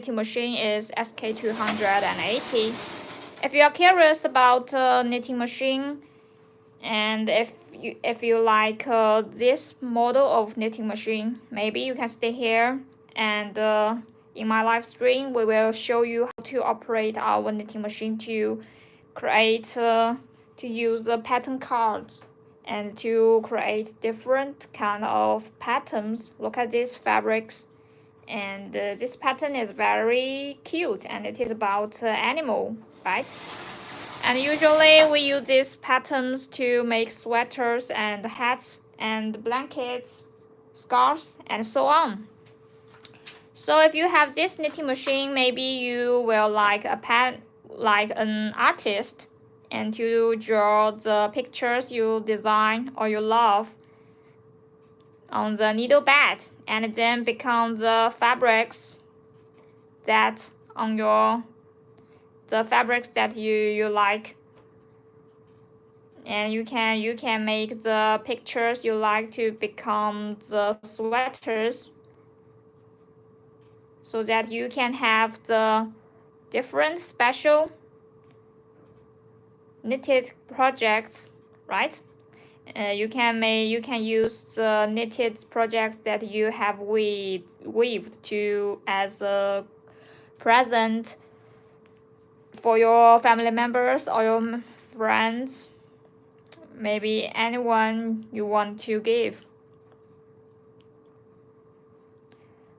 knitting machine is SK280. If you are curious about knitting machine, and if you like this model of knitting machine, maybe you can stay here, and in my live stream we will show you how to operate our knitting machine to create to use the pattern cards and to create different kind of patterns. Look at these fabrics, and this pattern is very cute, and it is about animal, right? And usually we use these patterns to make sweaters and hats and blankets, scarves, and so on. So if you have this knitting machine, maybe you will like an artist, and to draw the pictures you design or you love on the needle bed, and then become the fabrics that on the fabrics that you like. And you can make the pictures you like to become the sweaters, so that you can have the different special knitted projects, right? You can use the knitted projects that you have weaved to as a present for your family members or your friends, maybe anyone you want to give.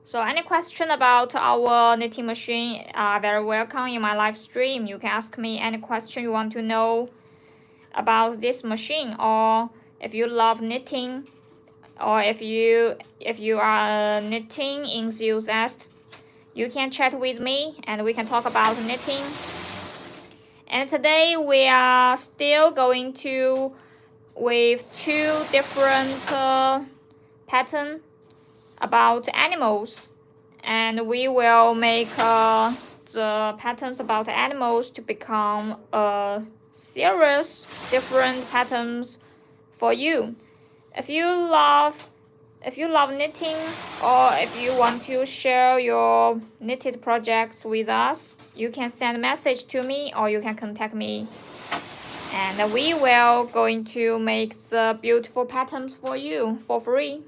So any question about our knitting machine are very welcome in my live stream. You can ask me any question you want to know about this machine, or if you love knitting, or if you are a knitting enthusiast, you can chat with me and we can talk about knitting. And today we are still going to weave two different patterns about animals, and we will make the patterns about animals to become a series different patterns for you. If you love knitting, or if you want to share your knitted projects with us, you can send a message to me or you can contact me, and we will going to make the beautiful patterns for you for free.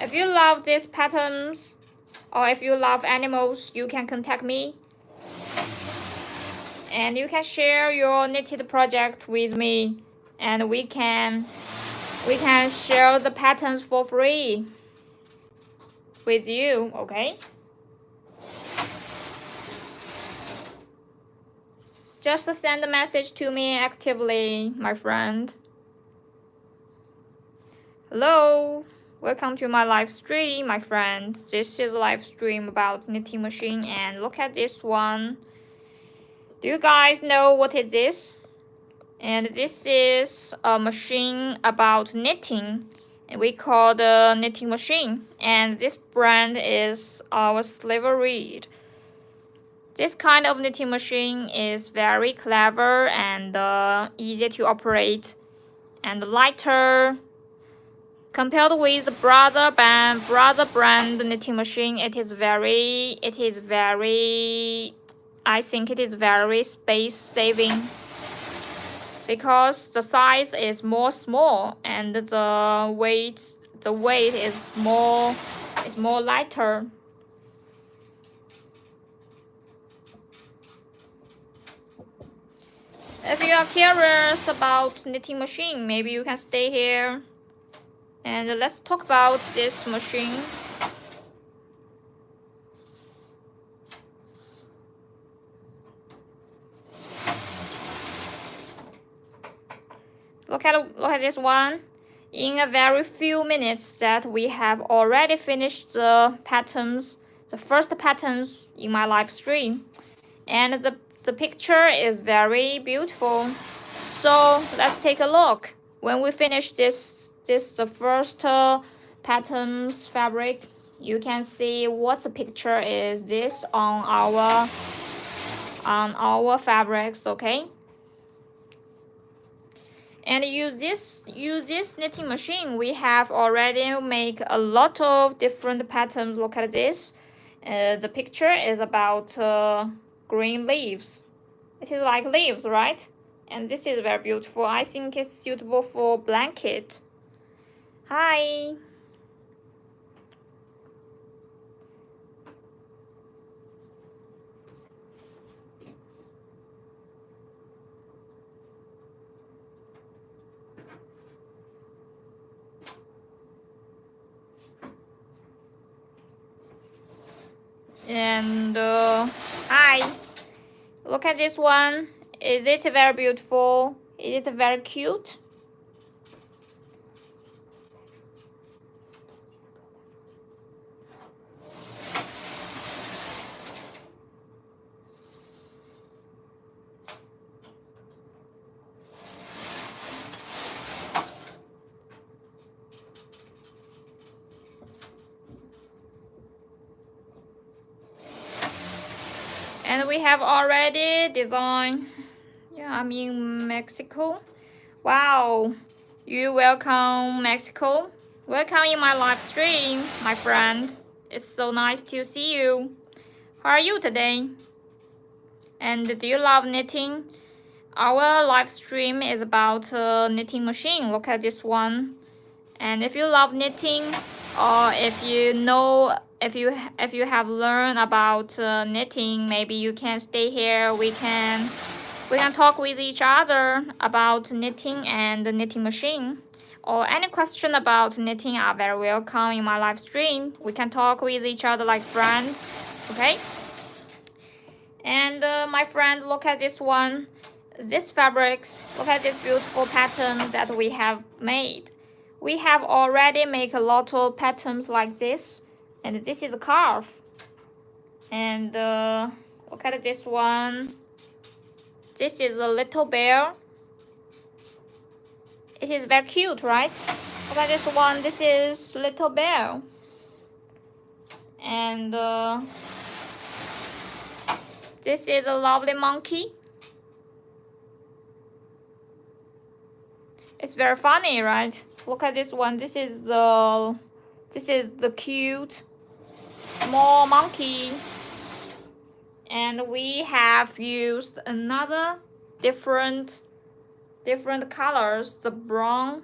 If you love these patterns, or if you love animals, you can contact me, and you can share your knitted project with me, and we can share the patterns for free with you, okay? Just send a message to me actively, my friend. Hello, welcome to my live stream, my friends. This is a live stream about knitting machine, and look at this one. Do you guys know what is this? And this is a machine about knitting, and we call the knitting machine, and this brand is our Sliver Reed. This kind of knitting machine is very clever and easy to operate, and lighter compared with the Brother brand knitting machine. I think it is very space saving, because the size is more small and the weight is more lighter. If you are curious about knitting machine, maybe you can stay here, and let's talk about this machine. Look at this one. In a very few minutes that we have already finished the patterns, the first patterns in my live stream, and the picture is very beautiful. So let's take a look. When we finish the first patterns fabric, you can see what the picture is this on our fabrics, okay? And use this knitting machine, we have already make a lot of different patterns. Look at this. The picture is about green leaves. It is like leaves, right? And this is very beautiful. I think it's suitable for blanket. Hi. And hi. Look at this one. Is it very beautiful? Is it very cute? And we have already designed. Yeah, I'm in Mexico. Wow, you welcome Mexico. Welcome in my live stream, my friend. It's so nice to see you. How are you today? And do you love knitting? Our live stream is about knitting machine. Look at this one. And if you love knitting, or if you know, if you have learned about knitting, maybe you can stay here. We can talk with each other about knitting and the knitting machine. Or any question about knitting are very welcome in my live stream. We can talk with each other like friends. Okay. And my friend, look at this one. This fabrics. Look at this beautiful pattern that we have made. We have already made a lot of patterns like this. And this is a scarf. And look at this one. This is a little bear. It is very cute, right? Look at this one. This is little bear. And this is a lovely monkey. It's very funny, right? Look at this one. This is the cute small monkey. And we have used another different colors, the brown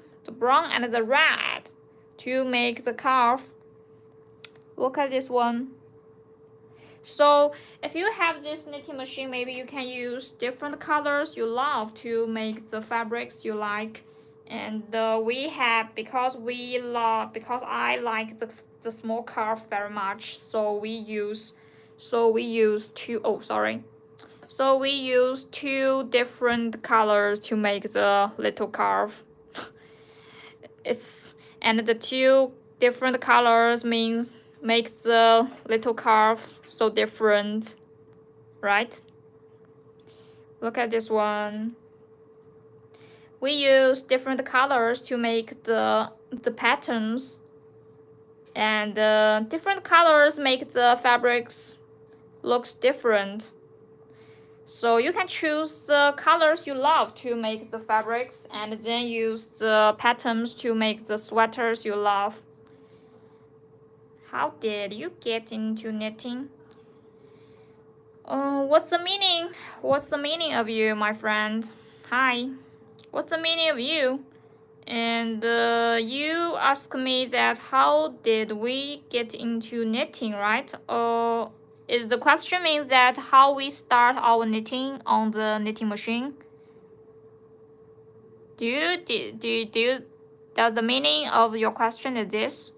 and the red, to make the scarf. Look at this one. So if you have this knitting machine, maybe you can use different colors you love to make the fabrics you like. And we have, because I like the small scarf very much, so we use two different colors to make the little scarf. And the two different colors make the little scarf so different, right? Look at this one. We use different colors to make the patterns, and different colors make the fabrics looks different. So you can choose the colors you love to make the fabrics, and then use the patterns to make the sweaters you love. How did you get into knitting? What's the meaning? What's the meaning of you, my friend? Hi. What's the meaning of you? And you ask me that how did we get into knitting, right? Is the question means that how we start our knitting on the knitting machine? Does the meaning of your question is this?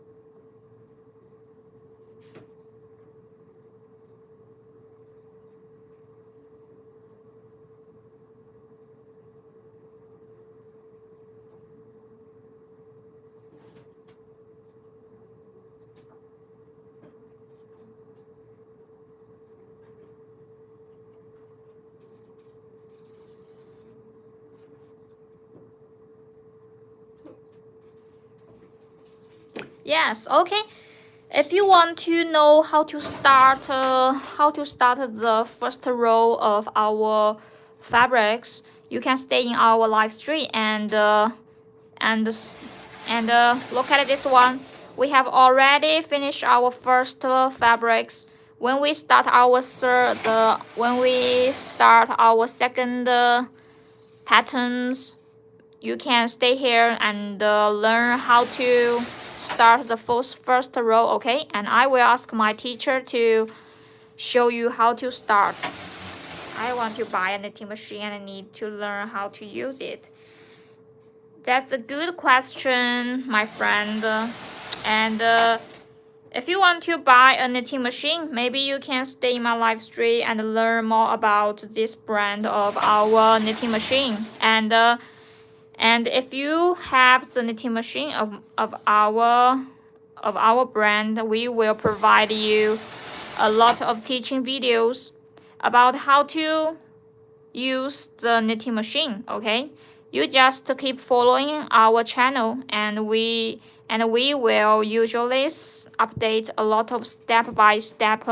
Yes, okay. If you want to know how to start the first row of our fabrics, you can stay in our live stream and look at this one. We have already finished our first fabrics. When we start our second patterns, you can stay here and learn how to start the first row, okay? And I will ask my teacher to show you how to start. I want to buy a knitting machine and I need to learn how to use it. That's a good question, my friend. And if you want to buy a knitting machine, maybe you can stay in my live stream and learn more about this brand of our knitting machine. And if you have the knitting machine of our brand, we will provide you a lot of teaching videos about how to use the knitting machine, okay? You just keep following our channel and we will usually update a lot of step-by-step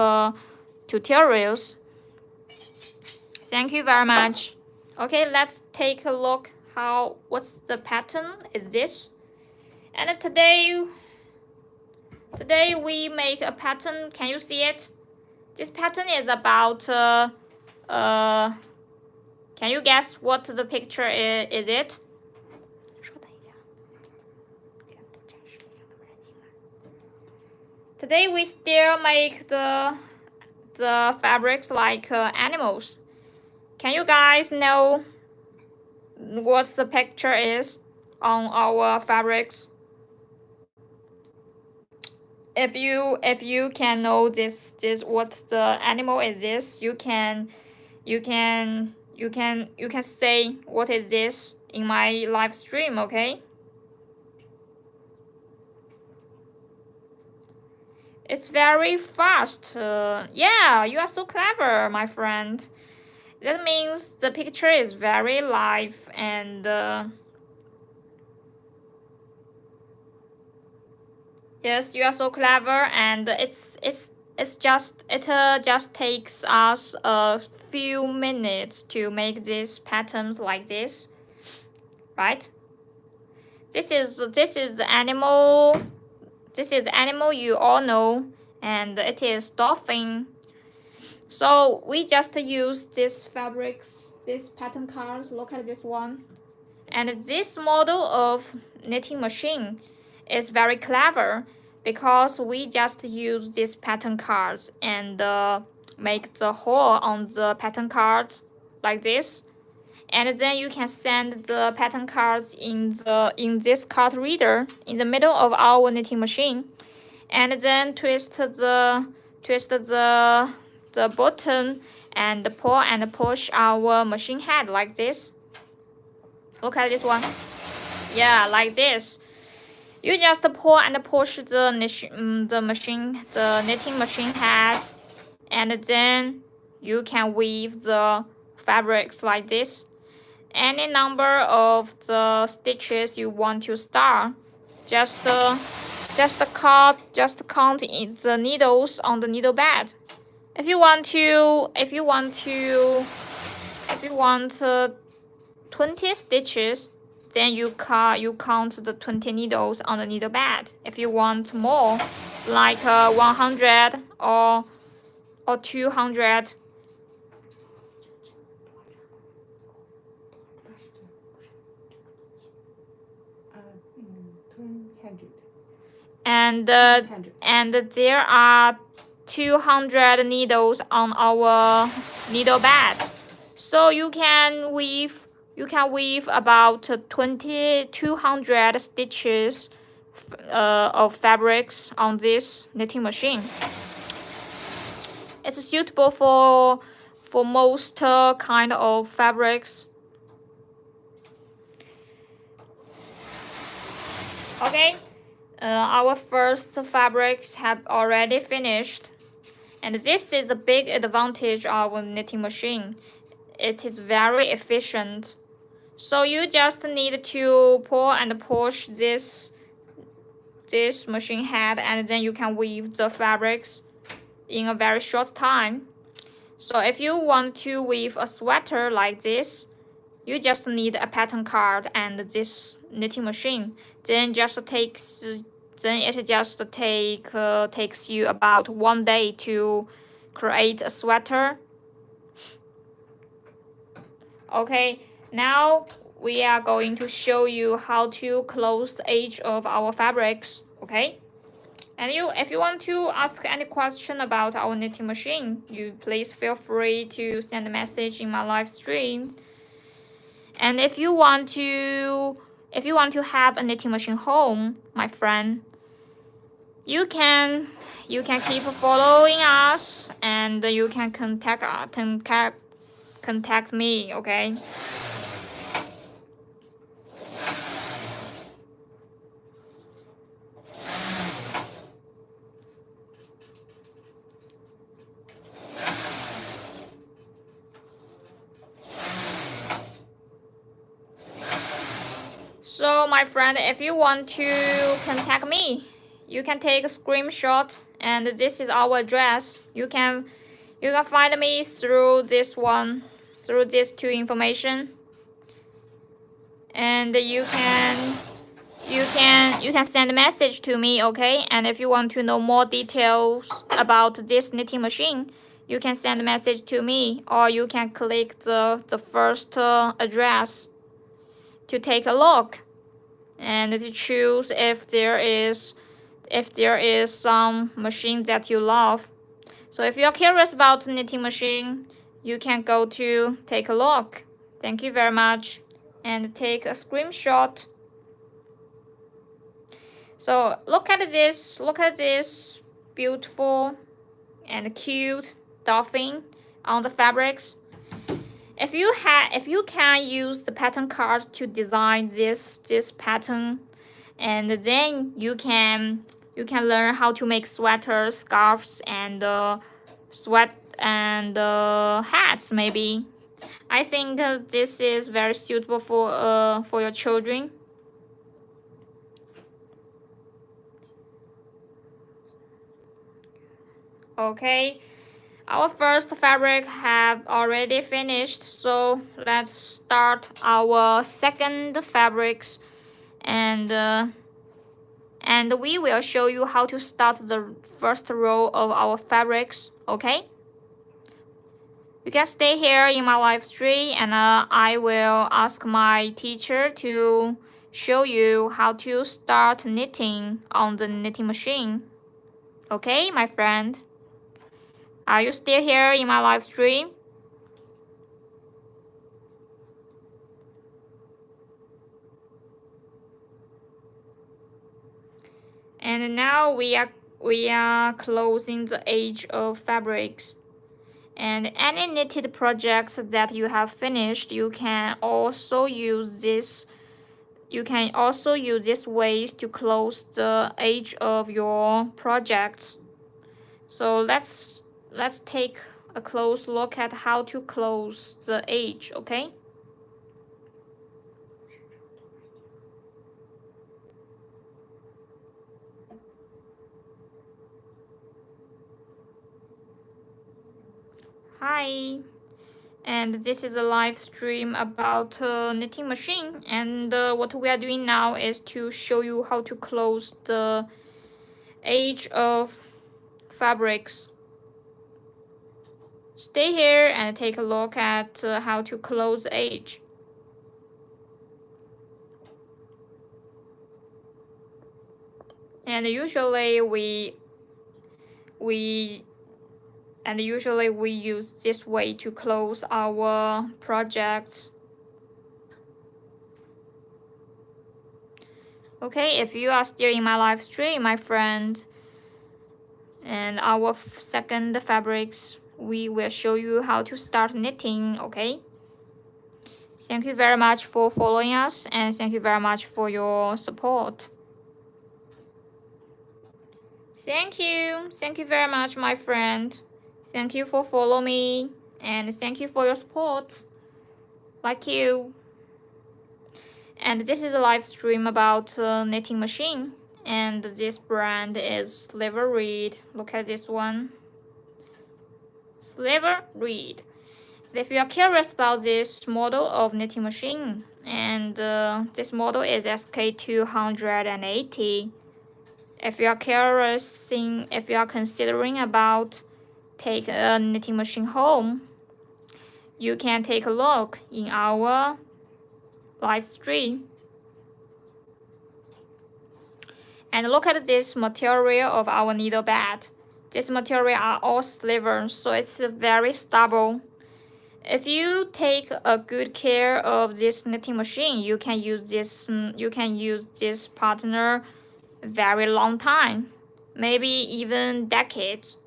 tutorials. Thank you very much. Okay, let's take a look what's the pattern is this. And today we make a pattern. Can you see it? This pattern is about can you guess what the picture is it? Today we still make the fabrics like animals. Can you guys know what the picture is on our fabrics? If you can know this what the animal is this, you can say what is this in my live stream, okay? It's very fast. Yeah, you are so clever, my friend. That means the picture is very live and yes, you are so clever, and it just takes us a few minutes to make these patterns like this, right? This is the animal. This is the animal you all know, and it is dolphin. So we just use these fabrics, these pattern cards. Look at this one. And this model of knitting machine is very clever because we just use these pattern cards and make the hole on the pattern cards like this. And then you can send the pattern cards in this card reader in the middle of our knitting machine, and then twist the button and pull and push our machine head like this. Look at this one. Yeah, like this. You just pull and push the knitting machine head, and then you can weave the fabrics like this. Any number of the stitches you want to start, just count the needles on the needle bed. If you want 20 stitches, then you count the 20 needles on the needle bed. If you want more, like 100 or 200. And there are 200 needles on our needle bed, so you can weave about 200 stitches of fabrics on this knitting machine. It's suitable for most kind of fabrics. Okay. Our first fabrics have already finished, and this is a big advantage of a knitting machine. It is very efficient. So you just need to pull and push this machine head, and then you can weave the fabrics in a very short time. So if you want to weave a sweater like this, you just need a pattern card and this knitting machine. Then it just takes you about 1 day to create a sweater. Okay, now we are going to show you how to close the edge of our fabrics. Okay, and if you want to ask any question about our knitting machine, you please feel free to send a message in my live stream. And if you want to have a knitting machine home, my friend, you can keep following us, and you can contact me. Okay. So my friend, if you want to contact me, you can take a screenshot, and this is our address. You can find me through this one, through these two information, and you can send a message to me. Okay, and if you want to know more details about this knitting machine, you can send a message to me, or you can click the first address to take a look and to choose if there is some machine that you love. So if you're curious about knitting machine, you can go to take a look. Thank you very much, and take a screenshot. So look at this beautiful and cute dolphin on the fabrics. If you can use the pattern card to design this pattern, and then you can learn how to make sweaters, scarves, and hats. Maybe I think this is very suitable for your children. Okay, our first fabric have already finished, so let's start our second fabrics, and we will show you how to start the first row of our fabrics. Okay, you can stay here in my live stream, and I will ask my teacher to show you how to start knitting on the knitting machine. Okay, my friend, are you still here in my live stream? And now we are closing the edge of fabrics. And any knitted projects that you have finished, you can also use this ways to close the edge of your projects. So let's take a close look at how to close the edge. Okay, hi, and this is a live stream about knitting machine, and what we are doing now is to show you how to close the edge of fabrics. Stay here and take a look at how to close the edge. And usually we use this way to close our projects. Okay, if you are still in my live stream, my friend, and our second fabrics, we will show you how to start knitting. Okay, thank you very much for following us, and thank you very much for your support. Thank you very much, my friend. Thank you for following me, and thank you for your support. Like you. And this is a live stream about knitting machine, and this brand is Sliver Reed. Look at this one, Sliver Reed. If you are curious about this model of knitting machine, and this model is SK280. If you are curious, if you are considering about take a knitting machine home, you can take a look in our live stream. And look at this material of our needle bed. This material are all slivers, so it's very stable. If you take a good care of this knitting machine, you can use this partner very long time, maybe even decades.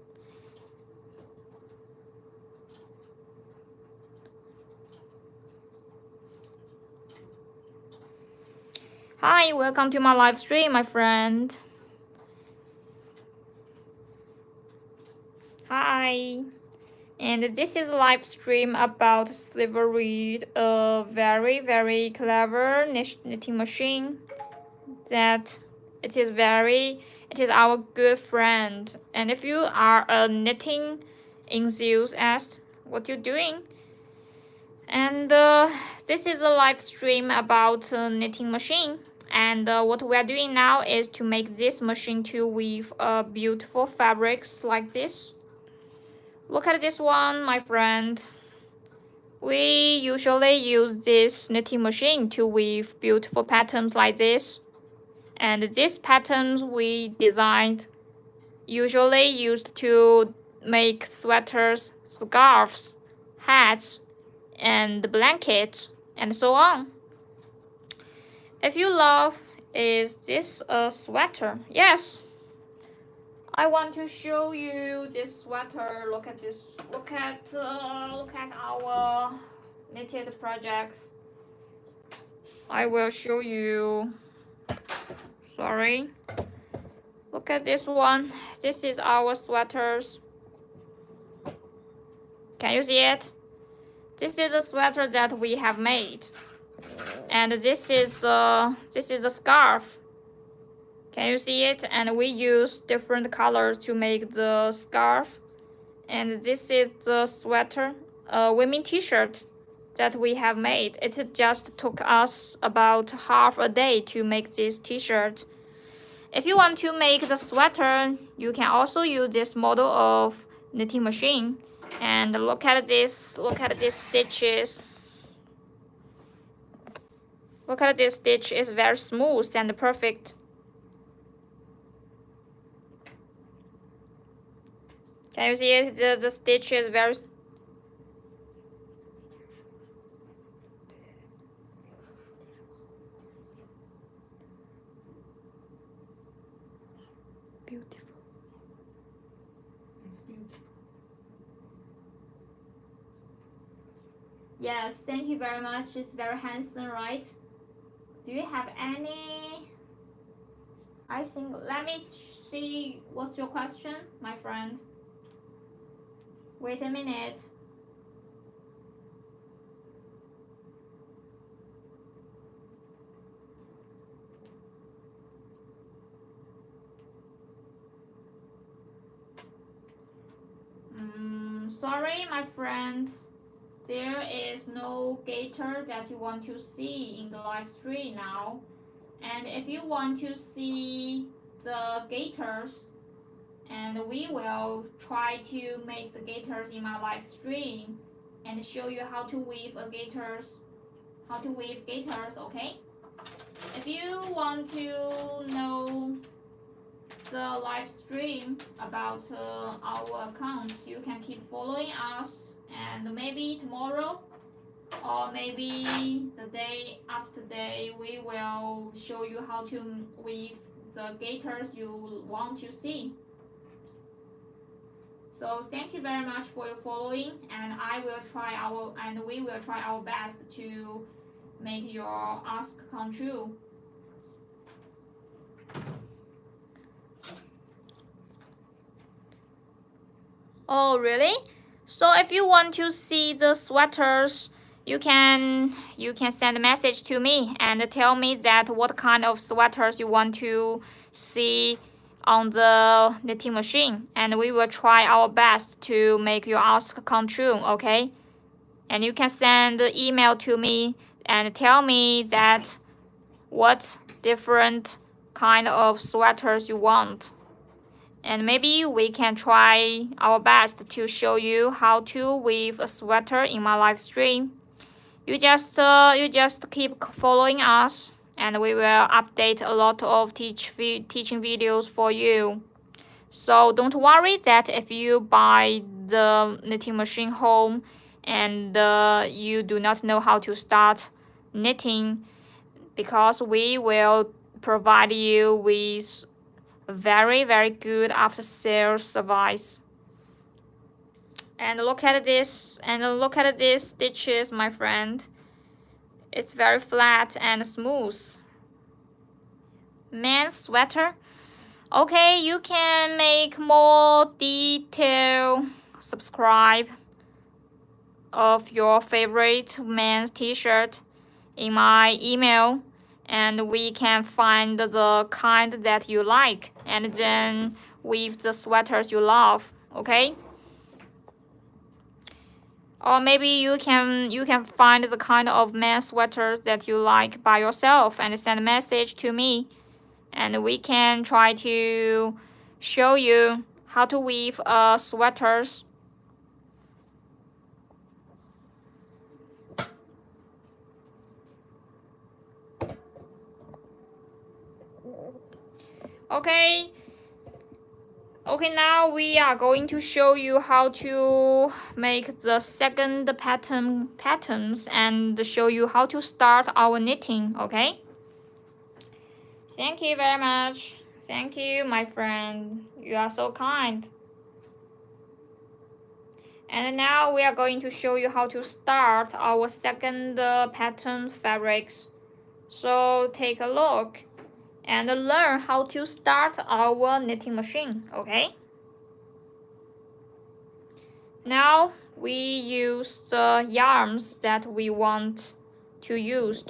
Hi, welcome to my live stream, my friend. Hi. And this is a live stream about Slivery, a very, very clever knitting machine that it is our good friend. And if you are a knitting enthusiast, what you doing? And this is a live stream about knitting machine. And what we are doing now is to make this machine to weave beautiful fabrics like this. Look at this one, my friend. We usually use this knitting machine to weave beautiful patterns like this. And these patterns we designed usually used to make sweaters, scarves, hats, and blankets, and so on. If you love, is this a sweater? Yes. I want to show you this sweater. Look at this. Look at our knitted projects. I will show you. Sorry. Look at this one. This is our sweaters. Can you see it? This is a sweater that we have made, and this is a scarf. Can you see it? And we use different colors to make the scarf. And this is the sweater, women t-shirt that we have made. It just took us about half a day to make this t-shirt. If you want to make the sweater, you can also use this model of knitting machine. And look at this, look at these stitches. Look at this stitch, it's very smooth and perfect. Can you see it? The stitch is very... beautiful. It's beautiful. Yes, thank you very much. It's very handsome, right? Do you have any... I think, let me see, what's your question, my friend? Wait a minute. Sorry, my friend. There is no gator that you want to see in the live stream now. And if you want to see the gators, and we will try to make the gators in my live stream and show you how to weave gators, okay? If you want to know the live stream about our account, you can keep following us, and maybe tomorrow or maybe the day after day we will show you how to weave the gators you want to see. So thank you very much for your following, and we will try our best to make your ask come true. Oh, really? So if you want to see the sweaters, you can send a message to me and tell me that what kind of sweaters you want to see on the knitting machine, and we will try our best to make your ask come true, okay? and you can send the email to me and tell me that what different kind of sweaters you want. And maybe we can try our best to show you how to weave a sweater in my live stream. You just keep following us, and we will update a lot of teaching videos for you. So don't worry that if you buy the knitting machine home and you do not know how to start knitting, because we will provide you with very good after sales service. And look at this, stitches, my friend. It's very flat and smooth. Men's sweater. Okay, you can make more detail. Subscribe of your favorite men's t-shirt in my email, and we can find the kind that you like and then weave the sweaters you love. Okay, or maybe you can find the kind of men's sweaters that you like by yourself and send a message to me, and we can try to show you how to weave sweaters. Okay, now we are going to show you how to make the second patterns and show you how to start our knitting. Okay, thank you very much. Thank you, my friend, you are so kind. And now we are going to show you how to start our second pattern fabrics. So take a look and learn how to start our knitting machine. Okay, now we use the yarns that we want to use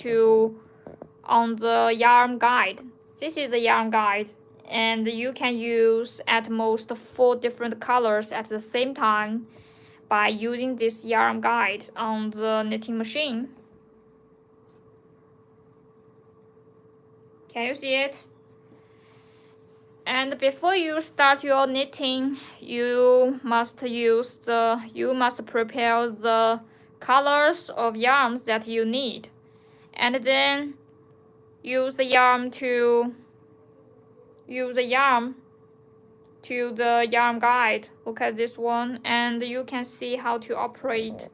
on the yarn guide. This is the yarn guide, and you can use at most 4 different colors at the same time by using this yarn guide on the knitting machine. Can you see it? And before you start your knitting, you must prepare the colors of yarns that you need, and then use the yarn to the yarn guide. Look at this one, and you can see how to operate.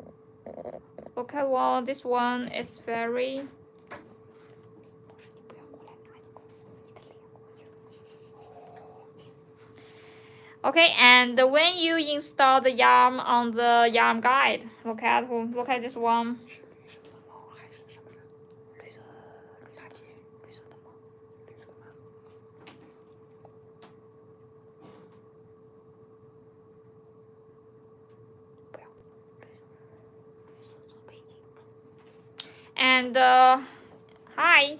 Look at this one is very okay. And when you install the yarn on the yarn guide, look at this one. And hi,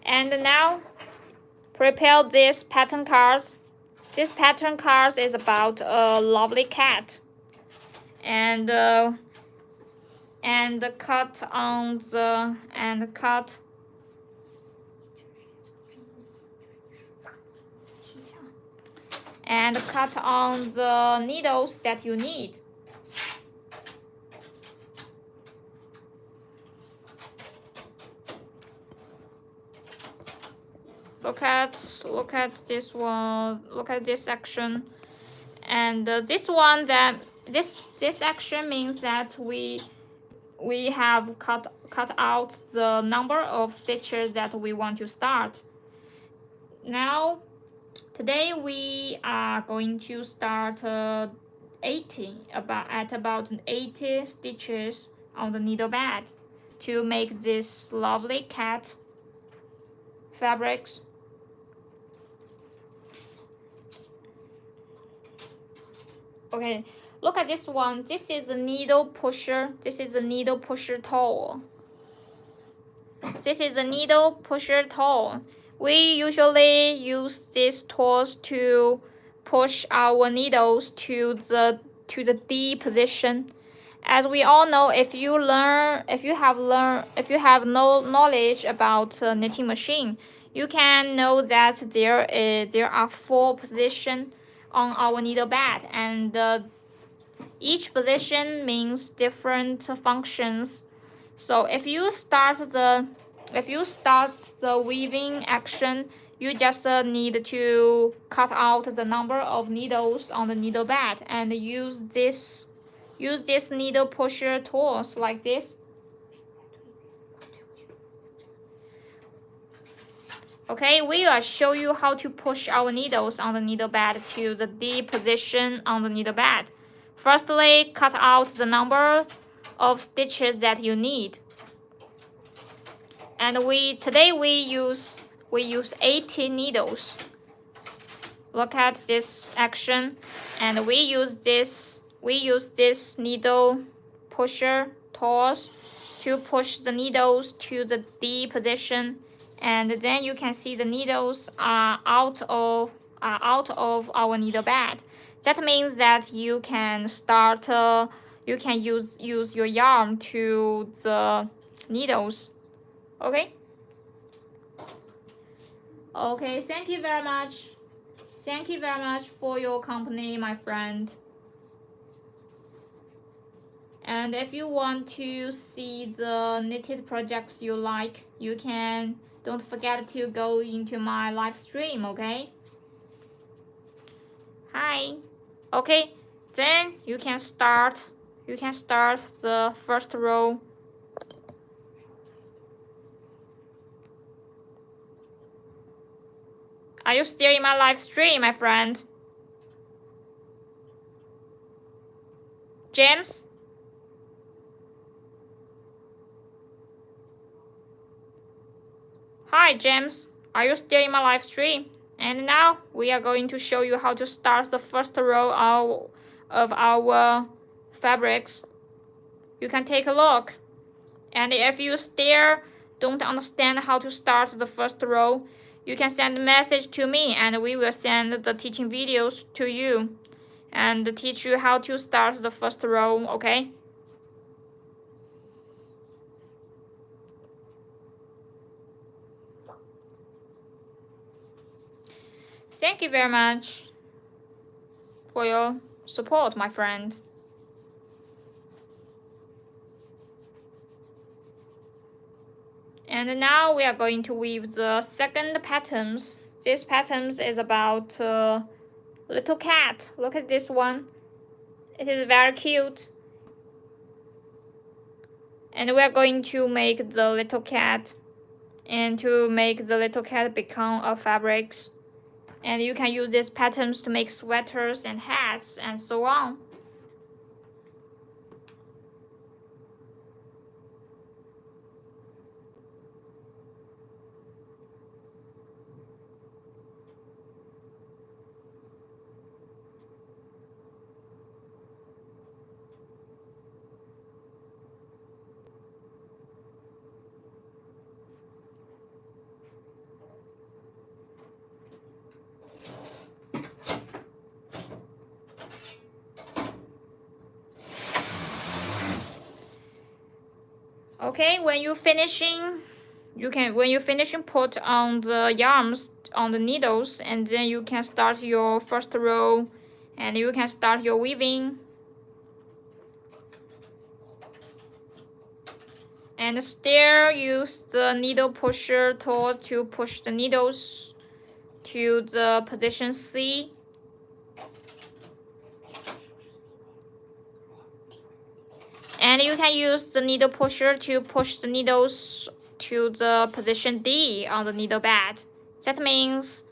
and now prepare these pattern cards. This pattern card is about a lovely cat, and cut on the cut on the needles that you need. Look at this one. Look at this section, and this section means that we have cut out the number of stitches that we want to start. Now, today we are going to start about 80 stitches on the needle bed to make this lovely cat fabrics. Okay, look at this one. This is a needle pusher. This is a needle pusher tool. This is a needle pusher tool. We usually use these tools to push our needles to the D position, As we all know, if you have no knowledge about knitting machine, you can know that there are 4 positions on our needle bed, and each position means different functions. So if you start the weaving action, you just need to cut out the number of needles on the needle bed and use this needle pusher tools like this. Okay, we will show you how to push our needles on the needle bed to the D position on the needle bed. Firstly, cut out the number of stitches that you need. And today we use 80 needles. Look at this action, and we use this needle pusher tools to push the needles to the D position, and then you can see the needles are out of our needle bed. That means that you can start you can use your yarn to the needles. Okay, thank you very much. Thank you very much for your company, my friend. And if you want to see the knitted projects you like, you can, don't forget to go into my live stream, okay? Hi. Okay, then you can start the first row. Are you still in my live stream, my friend? James? Hi, James. Are you still in my live stream? And now we are going to show you how to start the first row of our fabrics. You can take a look. And if you still don't understand how to start the first row, you can send a message to me and we will send the teaching videos to you and teach you how to start the first row, okay? Thank you very much for your support, my friend. And now we are going to weave the second patterns. This patterns is about little cat. Look at this one. It is very cute. And we are going to make the little cat, and to make the little cat become a fabrics. And you can use these patterns to make sweaters and hats and so on. Okay, when you're finishing, put on the yarns on the needles, and then you can start your first row, and you can start your weaving. And still use the needle pusher tool to push the needles to the position C. And you can use the needle pusher to push the needles to the position D on the needle bed. That means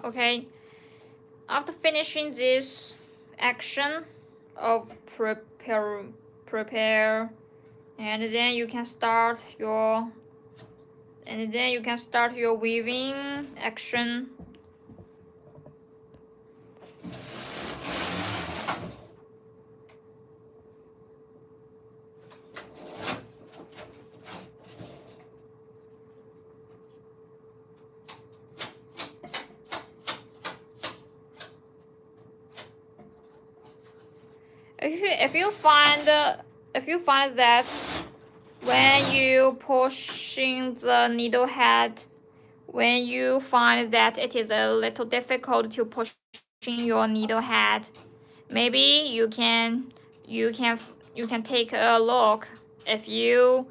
okay. After finishing this action of prepare, and then you can start your weaving action. If you find that when you pushing the needle head, when you find that it is a little difficult to pushing your needle head, maybe you can take a look. If you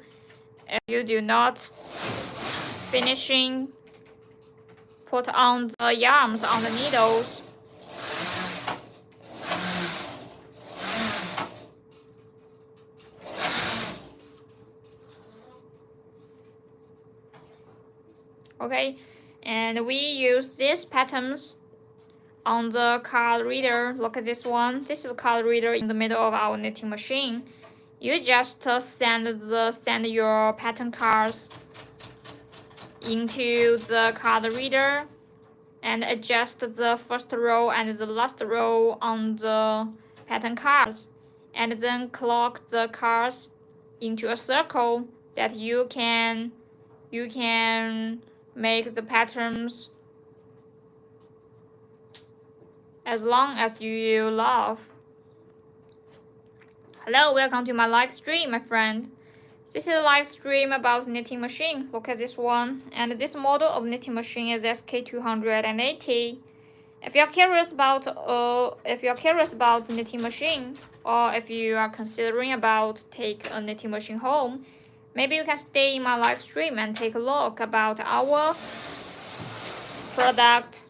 do not finishing put on the yarns on the needles. Okay, and we use these patterns on the card reader. Look at this one. This is a card reader in the middle of our knitting machine. You just send your pattern cards into the card reader and adjust the first row and the last row on the pattern cards, and then clock the cards into a circle that you can make the patterns as long as you love. Hello, welcome to my live stream, my friend. This is a live stream about knitting machine. Look at this one. And this model of knitting machine is SK280. If you're curious about knitting machine, or if you are considering about take a knitting machine home, maybe you can stay in my live stream and take a look about our product.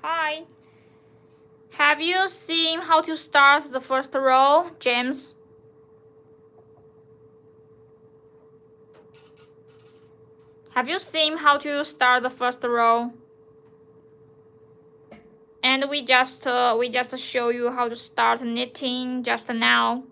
Hi. Have you seen how to start the first row, James? Have you seen how to start the first row? And we just show you how to start knitting just now.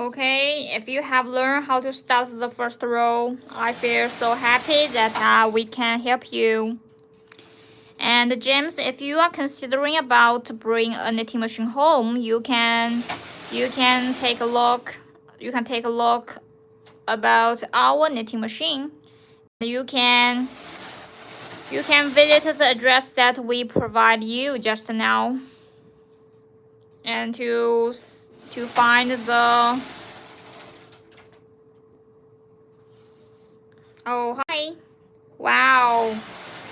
Okay, if you have learned how to start the first row, I feel so happy that we can help you. And James, if you are considering about to bring a knitting machine home, you can take a look. You can take a look about our knitting machine. You can visit the address that we provide you just now, and to find the. Oh, hi. Wow.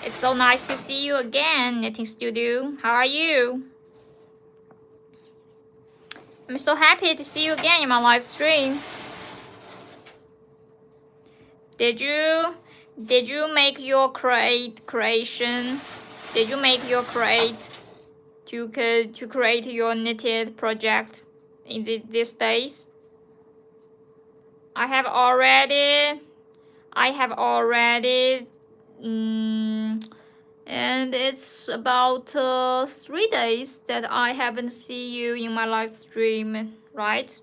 It's so nice to see you again, Knitting Studio. How are you? I'm so happy to see you again in my live stream. Did you make your creation? Did you make your to create your knitted project in these days? I have already and it's about 3 days that I haven't seen you in my live stream, right?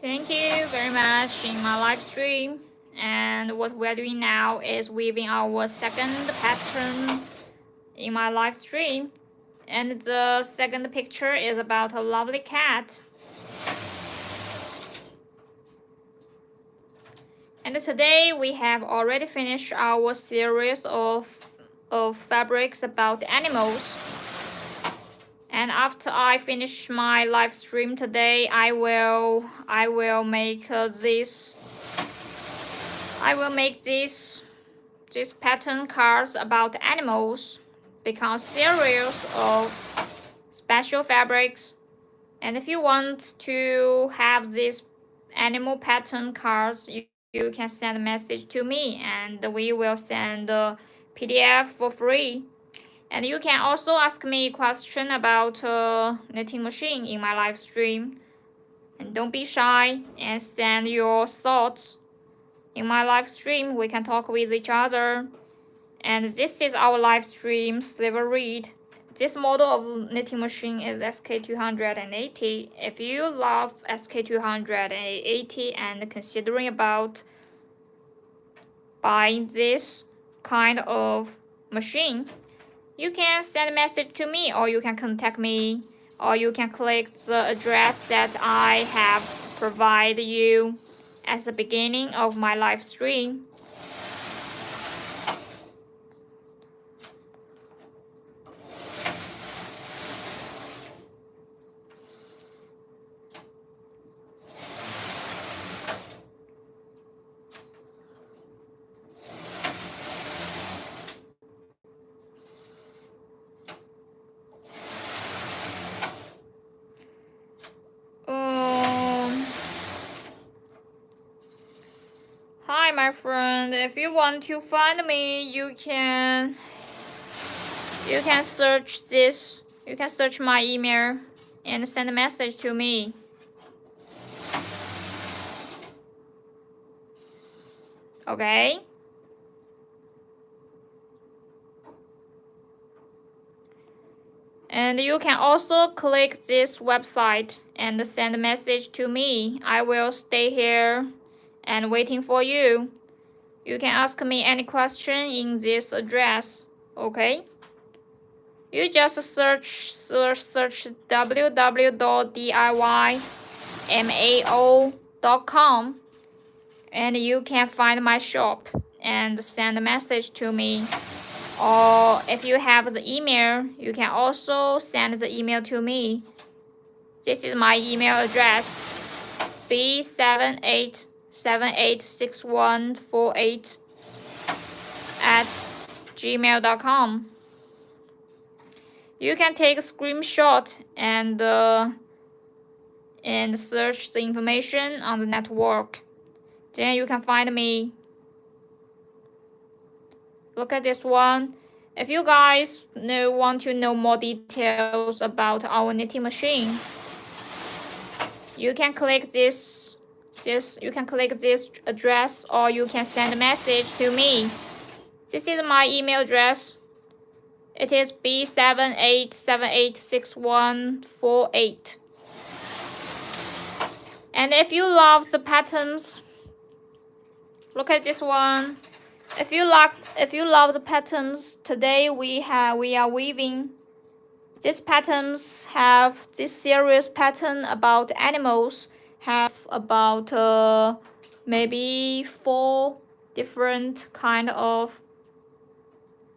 Thank you very much in my live stream. And what we're doing now is weaving our second pattern in my live stream. And the second picture is about a lovely cat. And today we have already finished our series of fabrics about animals. And after I finish my live stream today, I will make these pattern cards about animals, because series of special fabrics. And if you want to have these animal pattern cards, you can send a message to me and we will send the PDF for free. And you can also ask me a question about knitting machine in my live stream. And don't be shy and send your thoughts. In my live stream, we can talk with each other. And this is our live stream Sliver Read. This model of knitting machine is SK280. If you love SK280 and considering about buying this kind of machine, you can send a message to me or you can contact me or you can click the address that I have provided you at the beginning of my live stream. Hi, my friend. If you want to find me, you can search this. You can search my email and send a message to me. Okay? And you can also click this website and send a message to me. I will stay here and waiting for you. You can ask me any question in this address. Okay? You just search www.diymao.com and you can find my shop and send a message to me. Or if you have the email, you can also send the email to me. This is my email address, b78786148@gmail.com. You can take a screenshot and search the information on the network. Then you can find me. Look at this one. If you guys want to know more details about our knitting machine, you can click this address, or you can send a message to me. This is my email address. It is b78786148. And if you love the patterns, look at this one. If you love the patterns, today we are weaving. These patterns have this series pattern about animals, have about maybe 4 different kind of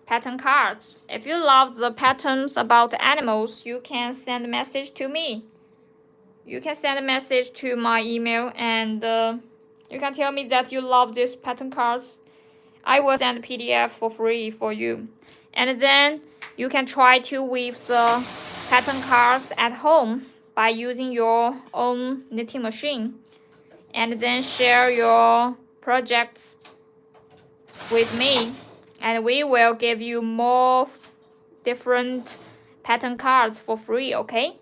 pattern cards. If you love the patterns about animals, you can send a message to me. You can send a message to my email and you can tell me that you love these pattern cards. I will send a PDF for free for you. And then you can try to weave the pattern cards at home by using your own knitting machine. And then share your projects with me. And we will give you more different pattern cards for free, okay?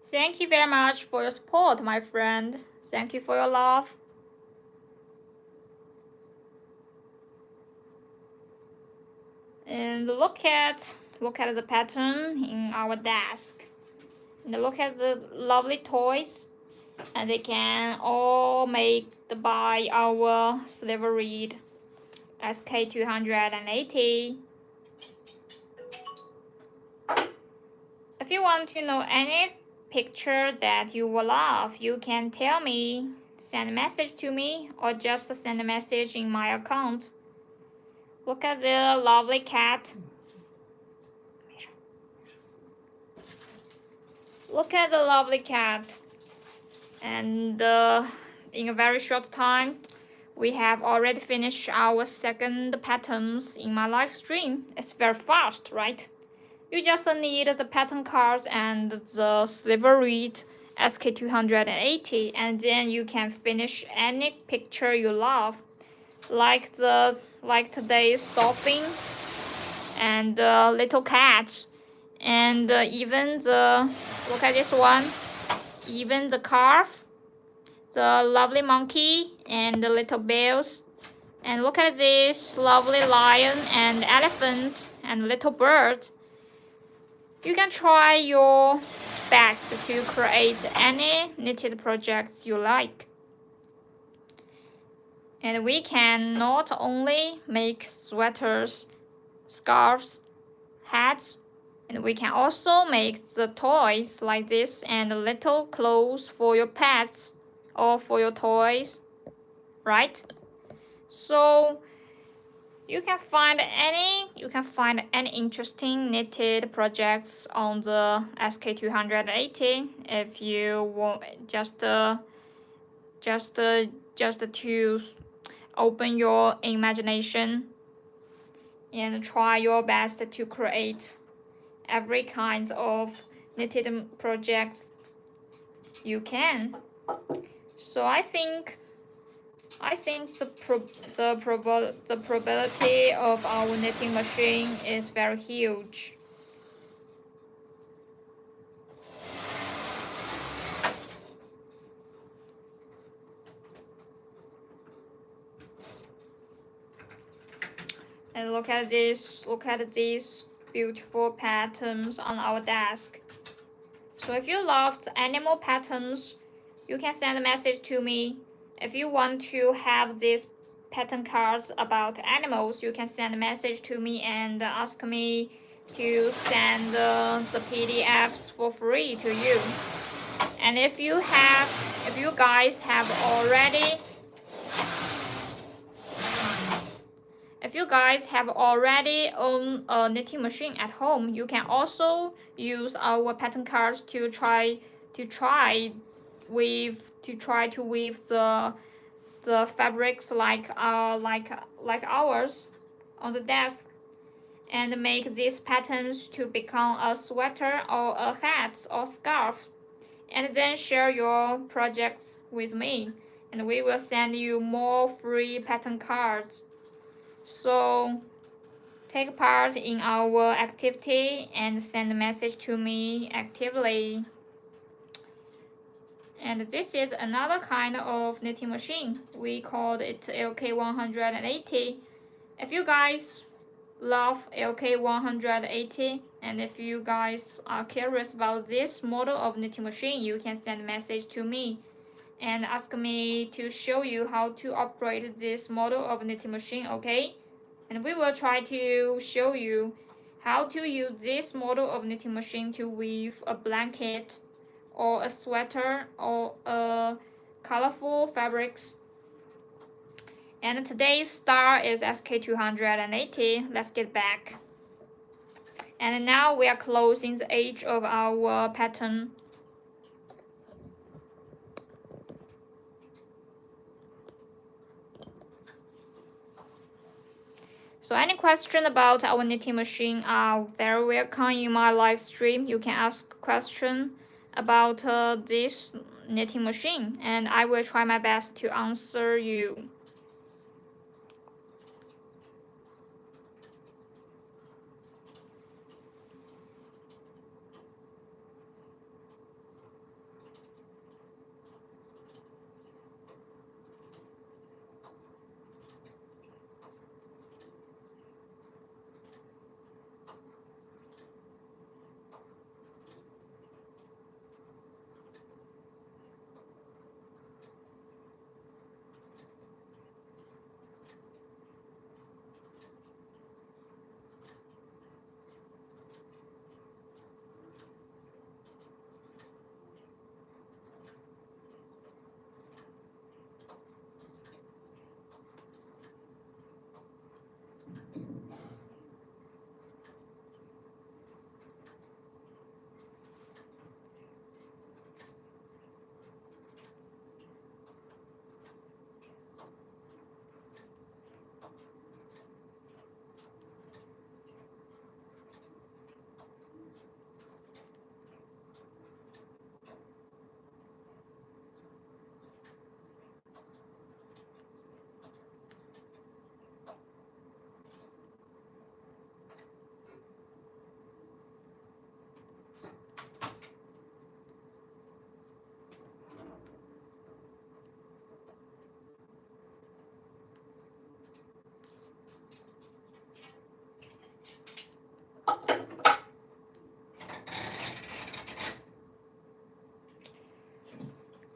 Thank you very much for your support, my friend. Thank you for your love. And look at the pattern in our desk. And look at the lovely toys. And they can all made by our Silver Reed SK280. If you want to know any picture that you will love, you can tell me, send a message to me, or just send a message in my account. Look at the lovely cat. Look at the lovely cat. And in a very short time, we have already finished our second patterns in my live stream. It's very fast, right? You just need the pattern cards and the Silver Reed SK280, and then you can finish any picture you love, like today's dolphin and the little cat, and even the, look at this one, even the calf, the lovely monkey and the little bears, and look at this lovely lion and elephant and little bird. You can try your best to create any knitted projects you like. And we can not only make sweaters, scarves, hats, and we can also make the toys like this and little clothes for your pets or for your toys, right? So you can find any interesting knitted projects on the SK280 if you want just to open your imagination and try your best to create every kinds of knitted projects you can. So I think the probability of our knitting machine is very huge. And look at these beautiful patterns on our desk. So if you love the animal patterns, you can send a message to me. If you want to have these pattern cards about animals, you can send a message to me and ask me to send the PDFs for free to you. And if you guys have already own a knitting machine at home, you can also use our pattern cards to try to weave the fabrics like ours on the desk and make these patterns to become a sweater or a hat or scarf, and then share your projects with me and we will send you more free pattern cards. So take part in our activity and send a message to me actively. And this is another kind of knitting machine. We called it LK180. If you guys love LK180 and if you guys are curious about this model of knitting machine, you can send a message to me and ask me to show you how to operate this model of knitting machine, okay? And we will try to show you how to use this model of knitting machine to weave a blanket or a sweater or colorful fabrics. And today's star is SK280. Let's get back. And now we are closing the edge of our pattern. So any question about our knitting machine are very welcome in my live stream. You can ask question about this knitting machine and I will try my best to answer you.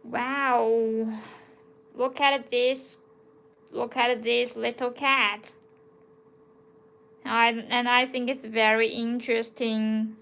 Wow, look at this. Look at this little cat. And I think it's very interesting.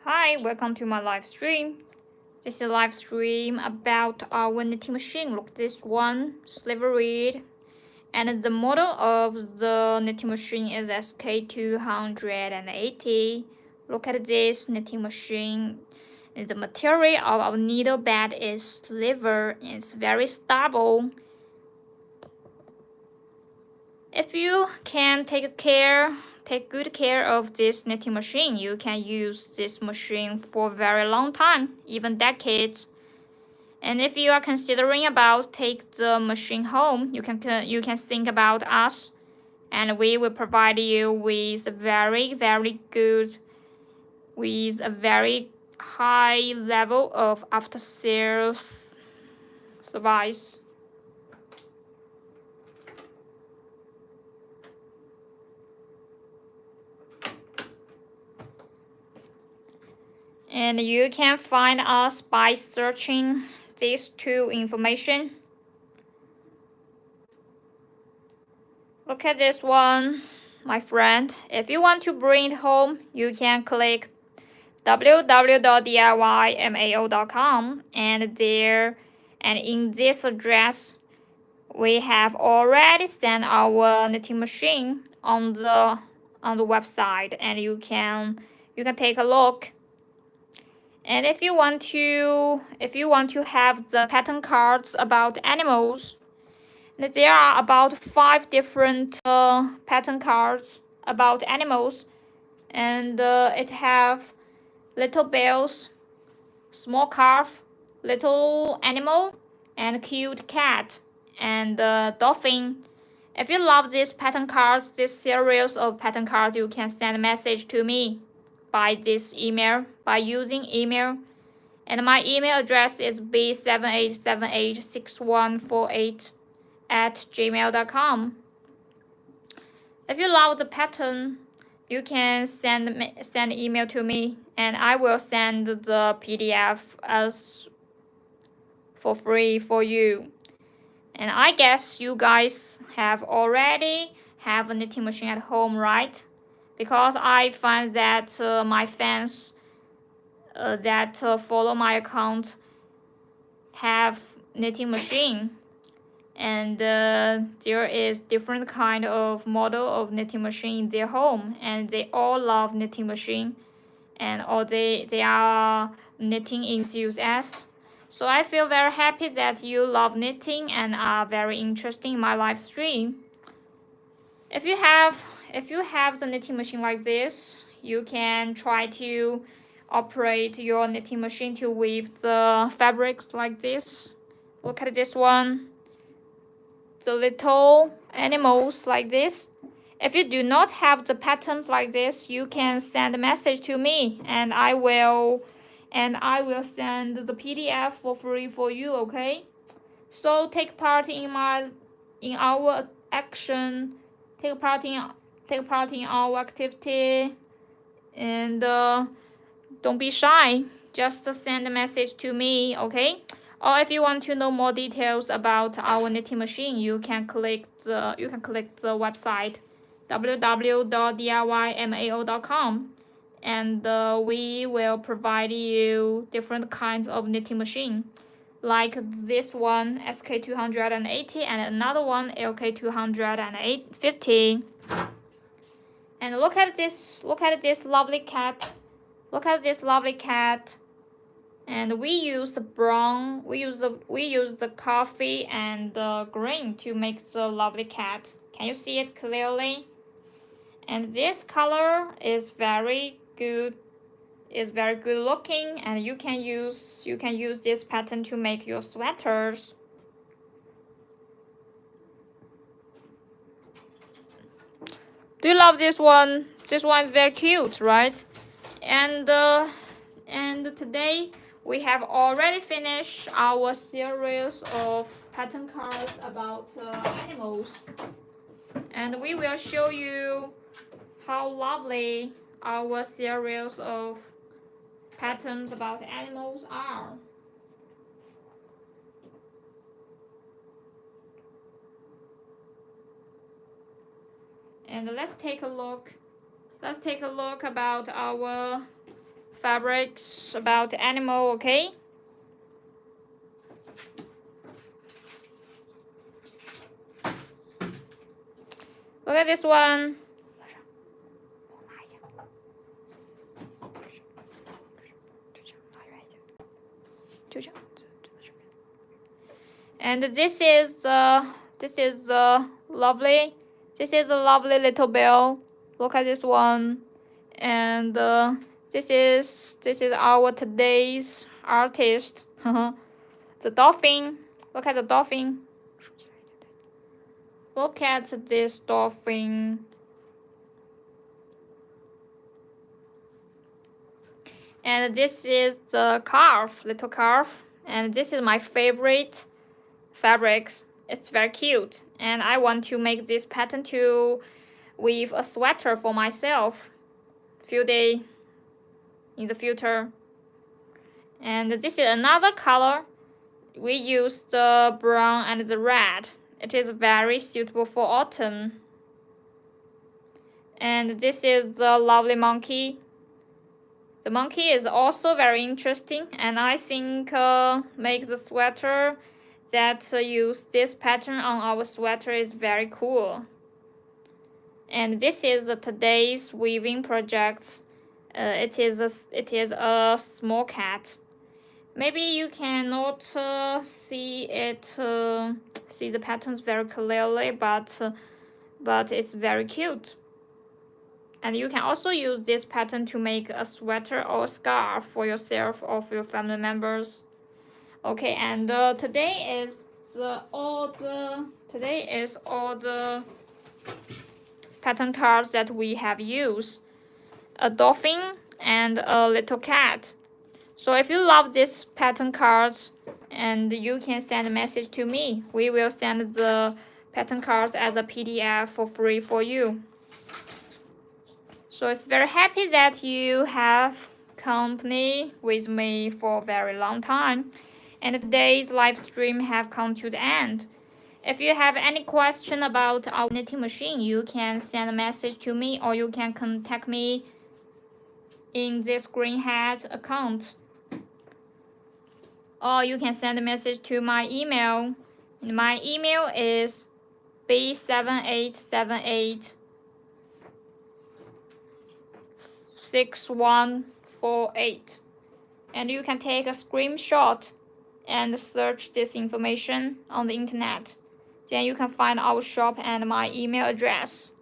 Hi, welcome to my live stream. This is a live stream about our knitting machine. Look, this one, Sliver Reed. And the model of the knitting machine is SK280. Look at this knitting machine. And the material of our needle bed is sliver. It's very stable. If you can take good care of this knitting machine, you can use this machine for a very long time, even decades. And if you are considering about take the machine home, you can think about us, and we will provide you with a very good, with a very high level of after sales service. And you can find us by searching these two information. Look at this one, my friend. If you want to bring it home, you can click www.diymao.com, and in this address we have already sent our knitting machine on the website, and you can take a look. And if you want to have the pattern cards about animals, there are about 5 different pattern cards about animals, and it have little bells, small calf, little animal, and cute cat, and dolphin. If you love these pattern cards, this series of pattern cards, you can send a message to me by this email, by using email. And my email address is b78786148@gmail.com. If you love the pattern, you can send email to me, and I will send the PDF as for free for you. And I guess you guys have already have a knitting machine at home, right? Because I find that my fans that follow my account have knitting machine, and there is different kind of model of knitting machine in their home, and they all love knitting machine, and all they are knitting enthusiasts. So I feel very happy that you love knitting and are very interested in my live stream. If you have the knitting machine like this, you can try to operate your knitting machine to weave the fabrics like this. Look at this one, the little animals like this. If you do not have the patterns like this, you can send a message to me, and I will and I will send the PDF for free for you, okay? So take part in our action, take part in our activity, and don't be shy. Just send a message to me, okay? Or if you want to know more details about our knitting machine, you can click the website www.diymao.com, and we will provide you different kinds of knitting machine, like this one SK280 and another one LK250. And look at this lovely cat. Look at this lovely cat. And we use the brown, we use the coffee and the green to make the lovely cat. Can you see it clearly? And this color is very good. It's very good looking, and you can use this pattern to make your sweaters. Do you love this one? This one is very cute, right? And today we have already finished our series of pattern cards about animals, and we will show you how lovely our series of patterns about animals are. And let's take a look about our fabrics about animal, okay? Look at this one. And this is lovely. This is a lovely little bell. Look at this one. And this is our today's artist. The dolphin. Look at the dolphin. Look at this dolphin. And this is the calf, little calf. And this is my favorite fabrics. It's very cute. And I want to make this pattern to weave a sweater for myself few days in the future. And this is another color. We use the brown and the red. It is very suitable for autumn. And this is the lovely monkey. The monkey is also very interesting, and I think make the sweater that use this pattern on our sweater is very cool. And this is today's weaving project. It is a small cat. Maybe you cannot see the patterns very clearly, but it's very cute. And you can also use this pattern to make a sweater or scarf for yourself or for your family members. Okay, and today is all the pattern cards that we have used. A dolphin and a little cat. So if you love this pattern cards, and you can send a message to me, we will send the pattern cards as a PDF for free for you. So it's very happy that you have company with me for a very long time. And today's live stream have come to the end. If you have any question about our knitting machine, you can send a message to me, or you can contact me in this green hat account. Or you can send a message to my email. My email is b78786148. And you can take a screenshot and search this information on the internet. Then you can find our shop and my email address.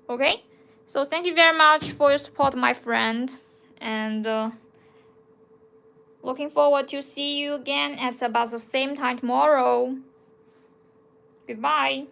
Okay? So thank you very much for your support, my friend. And looking forward to see you again at about the same time tomorrow. Goodbye.